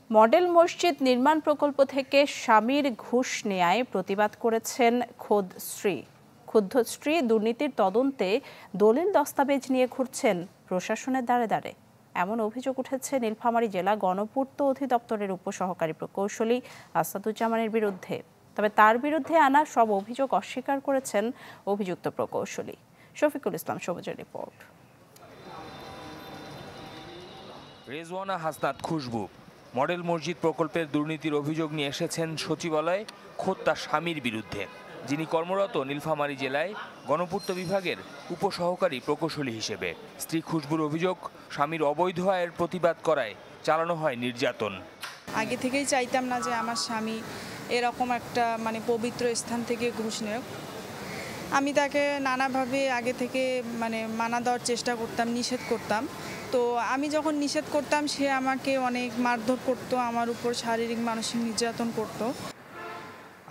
Model মসজিদ নির্মাণ প্রকল্প থেকে স্বামীর ঘুষ নেয়ায় প্রতিবাদ করেছেন ক্ষুব্ধ স্ত্রী দুর্নীতির তদন্তে দলিল দস্তাবেজ নিয়ে ঘুরছেন প্রশাসনের দ্বারে দ্বারে। এমন অভিযোগ উঠেছে নীলফামারী জেলা গণপূর্ত অধিদপ্তরের উপসহকারী প্রকৌশলী আসাদুজ্জামানের বিরুদ্ধে। তবে তার বিরুদ্ধে আনা সব অভিযোগ অস্বীকার করেছেন অভিযুক্ত প্রকৌশলী। শফিকুল ইসলাম সবুজের রিপোর্ট। রেজওয়ানা হাসনাত খুশবু মডেল মসজিদ প্রকল্পের দুর্নীতির অভিযোগ নিয়ে এসেছেন সচিবালয়ে খোদ তার স্বামীর বিরুদ্ধে, যিনি কর্মরত নীলফামারী জেলায় গণপূর্ত বিভাগের উপসহকারী প্রকৌশলী হিসেবে। স্ত্রী খুশবুর অভিযোগ, স্বামীর অবৈধ আয়ের প্রতিবাদ করায় চালানো হয় নির্যাতন। আগে থেকেই চাইতাম না যে আমার স্বামী এরকম একটা পবিত্র স্থান থেকে ঘুষ নেয়। আমি তাকে নানাভাবে আগে থেকে মানা দেওয়ার চেষ্টা করতাম, নিষেধ করতাম। তো আমি যখন নিষেধ করতাম সে আমাকে অনেক মারধর করতো, আমার উপর শারীরিক মানসিক নির্যাতন করতো।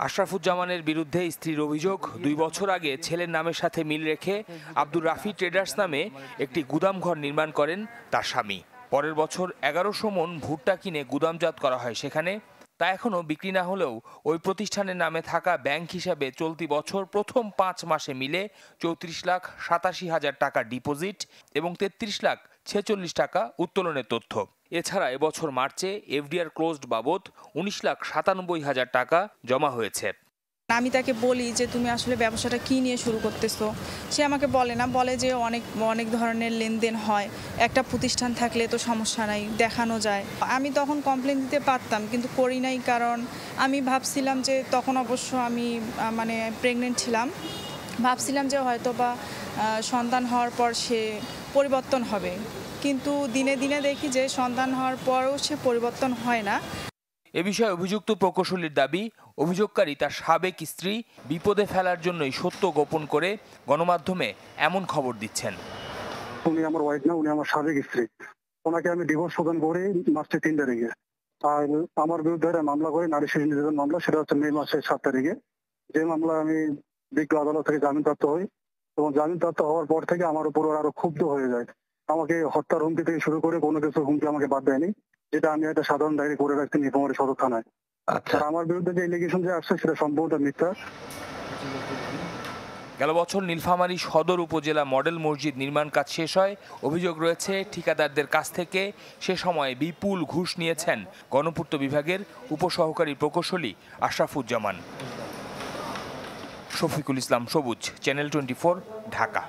আশরাফুজ্জামানের বিরুদ্ধে স্ত্রীর অভিযোগ, 2 বছর আগে ছেলের নামের সাথে মিল রেখে আব্দুর রাফি ট্রেডার্স নামে একটি গুদামঘর নির্মাণ করেন তার স্বামী। পরের বছর 1100 মণ ভুট্টা কিনে গুদামজাত করা হয় সেখানে। তা এখনও বিক্রি না হলেও ওই প্রতিষ্ঠানের নামে থাকা ব্যাংক হিসাবে চলতি বছর প্রথম 5 মাসে মিলে 34,87,000 টাকা ডিপোজিট এবং 33,46,00,000 টাকা উত্তোলনের তথ্য। এছাড়া এবছর মার্চে এফডিআর ক্লোজড বাবদ 19,97,000 টাকা জমা হয়েছে। আমি তাকে বলি যে তুমি আসলে ব্যবসাটা কি নিয়ে শুরু করতেছো। সে আমাকে বলে যে অনেক ধরনের লেনদেন হয়, একটা প্রতিষ্ঠান থাকলে তো সমস্যা নাই, দেখানো যায়। আমি তখন কমপ্লেন দিতে পারতাম, কিন্তু করি নাই, কারণ আমি ভাবছিলাম যে তখন অবশ্য আমি প্রেগনেন্ট ছিলাম। ভাবছিলাম যে হয়তো বা সন্তান হওয়ার পর সে পরিবর্তন হবে, কিন্তু দিনে দিনে দেখি যে সন্তান হওয়ার পরেও সে পরিবর্তন হয় না। এ বিষয়ে অভিযুক্ত প্রকৌশলীর দাবি, অভিযোগকারী তার সাবেক স্ত্রী বিপদে ফেলার জন্যই সত্য গোপন করে গণমাধ্যমে এমন খবর দিচ্ছেন। উনি আমার ওয়াইফ না, উনি আমার সাবেক স্ত্রী। ওনাকে আমি ডিভোর্স প্রদান করি মাসের 3 তারিখে। আর আমার বিরুদ্ধে মামলা করে নারী শিশু নির্যাতন মামলা, সেটা হচ্ছে মে মাসের 7 তারিখে। যে মামলা আমি বিজ্ঞ আদালত থেকে জামিনপ্রাপ্ত হই, এবং জামিনপ্রাপ্ত হওয়ার পর থেকে আমার উপর আরো ক্ষুব্ধ হয়ে যায়। আমাকে হত্যার হুমকি থেকে শুরু করে কোনো কিছু হুমকি আমাকে বাদ দেয়নি, যেটা আমি একটা সাধারণ ডায়েরি করে রাখছি নীলফামারী সদর থানায়। আচ্ছা, আমার বিরুদ্ধে যে এলিগেশন যে আসছে সেটা সম্পূর্ণ মিথ্যা। গেল বছর নীলফামারী সদর উপজেলা মডেল মসজিদ নির্মাণ কাজ শেষ হয়। অভিযোগ রয়েছে ঠিকাদারদের কাছ থেকে সে সময় বিপুল ঘুষ নিয়েছেন গণপূর্ত বিভাগের উপসহকারী প্রকৌশলী আশরাফুজ্জামান। শফিকুল ইসলাম সবুজ, চ্যানেল 24, ঢাকা।